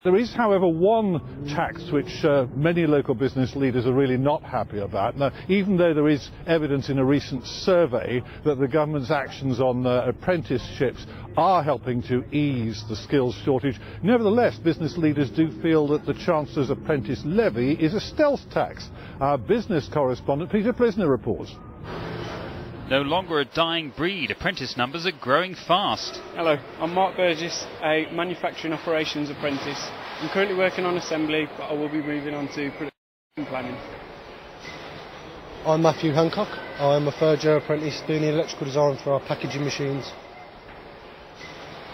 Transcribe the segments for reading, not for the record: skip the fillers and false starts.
There is, however, one tax which many local business leaders are really not happy about. Now, even though there is evidence in a recent survey that the government's actions on apprenticeships are helping to ease the skills shortage, nevertheless, business leaders do feel that the Chancellor's apprentice levy is a stealth tax. Our business correspondent Peter Plisner reports. No longer a dying breed, apprentice numbers are growing fast. Hello, I'm Mark Burgess, a manufacturing operations apprentice. I'm currently working on assembly, but I will be moving on to production planning. I'm Matthew Hancock. I'm a third year apprentice doing the electrical design for our packaging machines.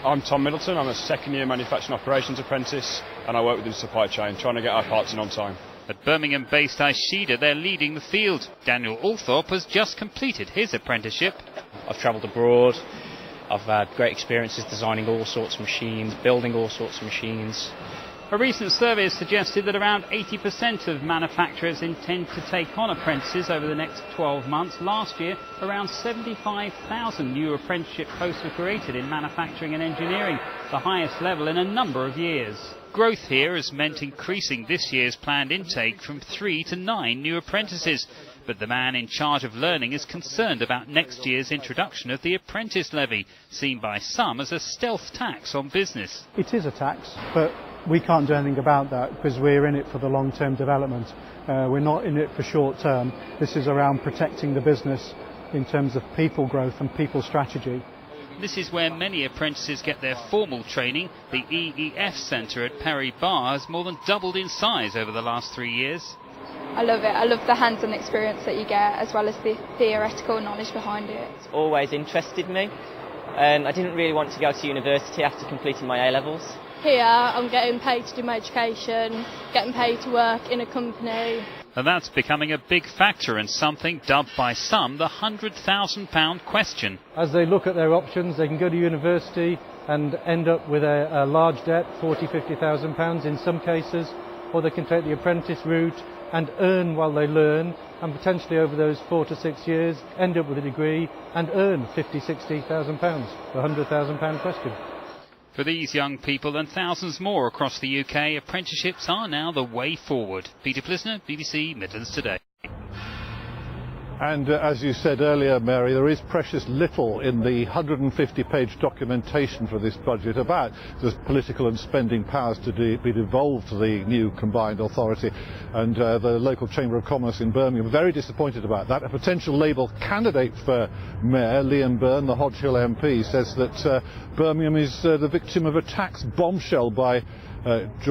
I'm Tom Middleton. I'm a second year manufacturing operations apprentice and I work within the supply chain, trying to get our parts in on time. At Birmingham-based Ishida, they're leading the field. Daniel Althorpe has just completed his apprenticeship. I've travelled abroad. I've had great experiences designing all sorts of machines, building all sorts of machines. A recent survey has suggested that around 80% of manufacturers intend to take on apprentices over the next 12 months. Last year, around 75,000 new apprenticeship posts were created in manufacturing and engineering, the highest level in a number of years. Growth here has meant increasing this year's planned intake from 3 to 9 new apprentices. But the man in charge of learning is concerned about next year's introduction of the apprentice levy, seen by some as a stealth tax on business. It is a tax, but we can't do anything about that because we're in it for the long-term development. We're not in it for short-term. This is around protecting the business in terms of people growth and people strategy. This is where many apprentices get their formal training. The EEF Centre at Perry Bar has more than doubled in size over the last 3 years. I love it. I love the hands-on experience that you get as well as the theoretical knowledge behind it. It's always interested me. I didn't really want to go to university after completing my A-levels. Here I'm getting paid to do my education, getting paid to work in a company. And that's becoming a big factor and something dubbed by some the £100,000 question. As they look at their options, they can go to university and end up with a large debt, £40,000, £50,000 in some cases, or they can take the apprentice route and earn while they learn, and potentially over those 4 to 6 years end up with a degree and earn £50,000, £60,000, the £100,000 question. For these young people and thousands more across the UK, apprenticeships are now the way forward. Peter Plisner, BBC Midlands Today. And as you said earlier, Mary, there is precious little in the 150-page documentation for this budget about the political and spending powers to be devolved to the new combined authority. And the local Chamber of Commerce in Birmingham very disappointed about that. A potential Labour candidate for Mayor, Liam Byrne, the Hodge Hill MP, says that Birmingham is the victim of a tax bombshell by George